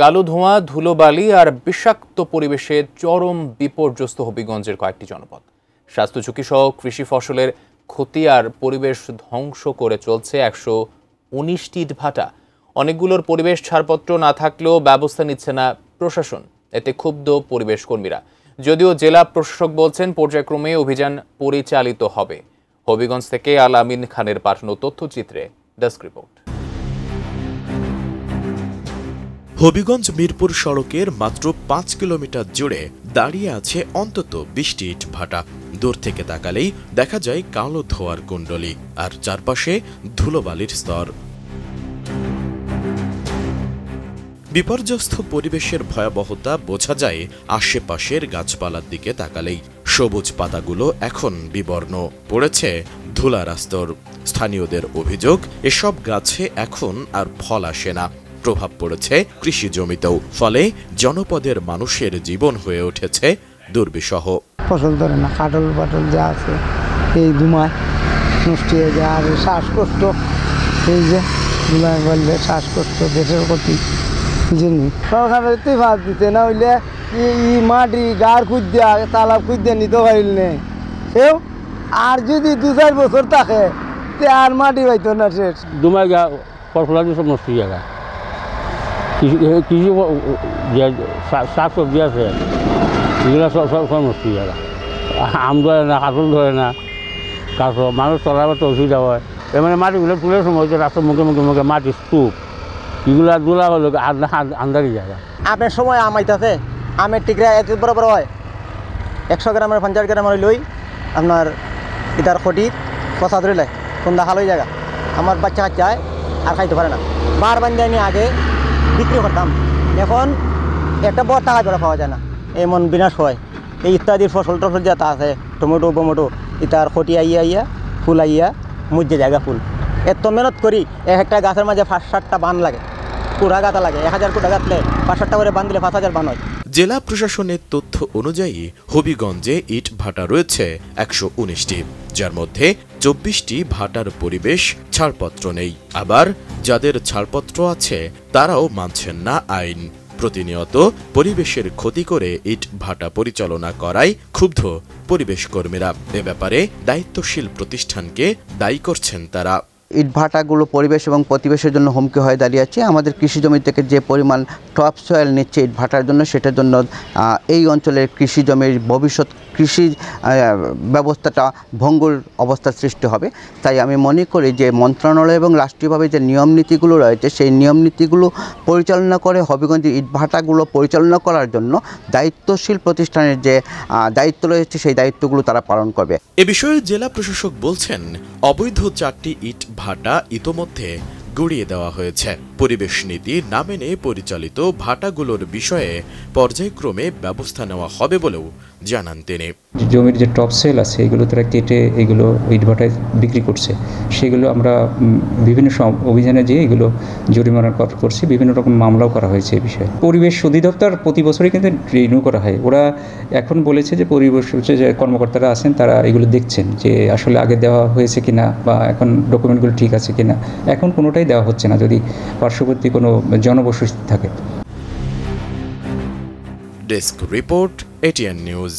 কালো ধোঁয়া, ধুলোবালি আর বিষাক্ত পরিবেশে চরম বিপর্যস্ত হবিগঞ্জের কয়েকটি জনপদ। স্বাস্থ্য ঝুঁকি সহ কৃষি ফসলের ক্ষতি আর পরিবেশ ধ্বংস করে চলছে 119টি ইটভাটা। অনেকগুলোর পরিবেশ ছাড়পত্র না থাকলেও ব্যবস্থা নিচ্ছে না প্রশাসন। এতে ক্ষুব্ধ পরিবেশ কর্মীরা। যদিও জেলা প্রশাসক বলছেন পর্যায়ক্রমে অভিযান পরিচালিত হবে। হবিগঞ্জ থেকে আল আমিন খানের পাঠানো তথ্যচিত্রে ডেস্ক রিপোর্ট। হবিগঞ্জ মিরপুর সড়কের মাত্র 5 কিলোমিটার জুড়ে দাঁড়িয়ে আছে অন্তত 20টি ইটভাটা। দূর থেকে তাকালেই দেখা যায় কালো ধোঁয়ার কুণ্ডলী আর চারপাশে ধুলোবালির স্তর। বিপর্যস্ত পরিবেশের ভয়াবহতা বোঝা যায় আশেপাশের গাছপালার দিকে তাকালেই। সবুজ পাতাগুলো এখন বিবর্ণ, পড়েছে ধুলার স্তর। স্থানীয়দের অভিযোগ, এসব গাছে এখন আর ফল আসে না। প্রভাব পড়েছে কৃষি জমিতেও, ফলে জনপদের মানুষের জীবন হয়ে উঠেছে দুর্বিষহ। ফসল ধরে না, কাটল পাটল যা আছে এই ধুমায় নষ্ট হয়ে যায়। আর শ্বাসকষ্ট, এই যে ধুলায় বললে শ্বাসকষ্ট, দেশের ক্ষতি জন্য সরকারের বাদ দিতে না হইলে এই মাটি গাড় খুঁজতে তালাব খুঁজতে নিতে পারিল নেই সেও। আর যদি 2-4 বছর থাকে তে আর মাটি পাইতো না। শেষ ধুমায় গা ফসল সব নষ্ট হয়ে যায়। কৃষি শাক সবজি আছে এগুলো সব নষ্ট হয়ে যায়। আম ধরে না, কাঁঠাল ধরে না, কাঁঠাল মানুষ চলাবার অসুবিধা হয়। এর মানে মাটিগুলো তুলে সময় রাস্তার মুখে মুখে মুখে মাটি স্তূপ এগুলো দোলা হলো আন্দারি জায়গা। আমের সময় আম আইতাছে, আমের টিকরা এত বড় বড় হয়, 100 গ্রামের 50 গ্রামের লই আপনার ইটার খটি পচা ধরে লাই কোন দেখা লই জায়গা। আমার বাচ্চা কাচ্চায় আর খাইতে পারে না। বার বান্ধে আমি আগে বিক্রি করতাম, এখন একটা বড় টাকা করে পাওয়া যায় না, এমন বিনাশ হয়। এই ইত্যাদির ফসল টসল যেটা আছে, টমেটো বমেটো, ইটার খটি আইয়া ফুল আইয়া মুজে জায়গা ফুল। এত মেহনত করি, একটা গাছের মাঝে 5-7টা বান লাগে, কুড়া গাঁথা লাগে। 1000 কুড়া গাঁথলে 5-7টা করে বান দিলে 5000 বান হয়। জেলা প্রশাসনের তথ্য অনুযায়ী হবিগঞ্জে ইট ভাটা রয়েছে 119টি, যার মধ্যে 24টি ভাটার পরিবেশ ছাড়পত্র নেই। আবার যাদের ছাড়পত্র আছে তারাও মানছেন না আইন। প্রতিনিয়ত পরিবেশের ক্ষতি করে ইট ভাটা পরিচালনা করায় ক্ষুব্ধ পরিবেশ কর্মীরা। এ ব্যাপারে দায়িত্বশীল প্রতিষ্ঠানকে দায়ী করছেন তারা। ইটভাটাগুলো পরিবেশ এবং প্রতিবেশের জন্য হুমকি হয়ে দাঁড়িয়েছে। আমাদের কৃষি জমি থেকে যে পরিমাণ টপ সয়েল নিচ্ছে ইটভাটার জন্য, সেটার জন্য এই অঞ্চলের কৃষি জমির ভবিষ্যৎ কৃষি ব্যবস্থাটা ভঙ্গুর অবস্থার সৃষ্টি হবে। তাই আমি মনে করি যে মন্ত্রণালয় এবং রাষ্ট্রীয়ভাবে যে নিয়ম নীতিগুলো রয়েছে, সেই নিয়ম নীতিগুলো পরিচালনা করে হবিগঞ্জের ইটভাটাগুলো পরিচালনা করার জন্য দায়িত্বশীল প্রতিষ্ঠানের যে দায়িত্ব রয়েছে, সেই দায়িত্বগুলো তারা পালন করবে। এ বিষয়ে জেলা প্রশাসক বলছেন, অবৈধ 4টি ইট ভাটা ইতোমধ্যে গুড়িয়ে দেওয়া হয়েছে। পরিবেশ নীতি না মেনে পরিচালিত ভাটাগুলোর বিষয়ে পর্যায়ক্রমে ব্যবস্থা নেওয়া হবে বলেও জানান তিনি। জমির যে টপ সেল আছে এগুলো তারা কেটে এগুলো ইটভাটায় বিক্রি করছে, সেগুলো আমরা বিভিন্ন অভিযানে যেয়ে এগুলো জরিমানা করছি, বিভিন্ন রকম মামলাও করা হয়েছে এই বিষয়ে। পরিবেশ অধিদপ্তর প্রতি বছরই কিন্তু রিনিউ করা হয়। ওরা এখন বলেছে যে পরিবেশ যে কর্মকর্তারা আছেন তারা এগুলো দেখছেন যে আসলে আগে দেওয়া হয়েছে কিনা বা এখন ডকুমেন্টগুলো ঠিক আছে কিনা। এখন কোনোটাই দেওয়া হচ্ছে না যদি পার্শ্ববর্তী কোনো জনবসতি থাকে। Desk report, ATN news.